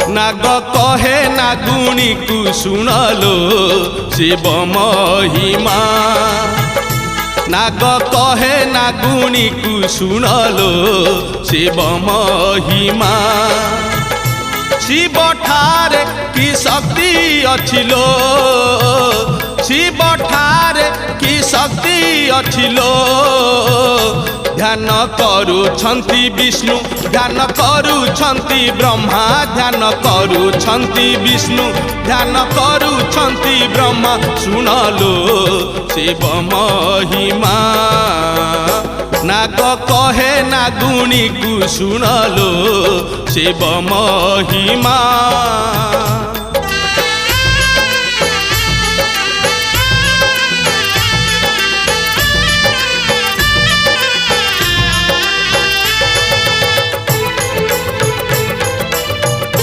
नाग कहे नागुणी को सुनलो शिव महिमा नाग कहे नागुणी को सुनलो शिव महिमा शिव ठारे की शक्ति अछिलो शिव ठारे की शक्ति अछिलो ध्यान करुछन्ति विष्णु ध्यान करुछन्ति ब्रह्मा ध्यान करुछन्ति विष्णु ध्यान करुछन्ति ब्रह्मा सुनलो शिव महिमा नाग कहे नागुणी को सुनलो शिव महिमा।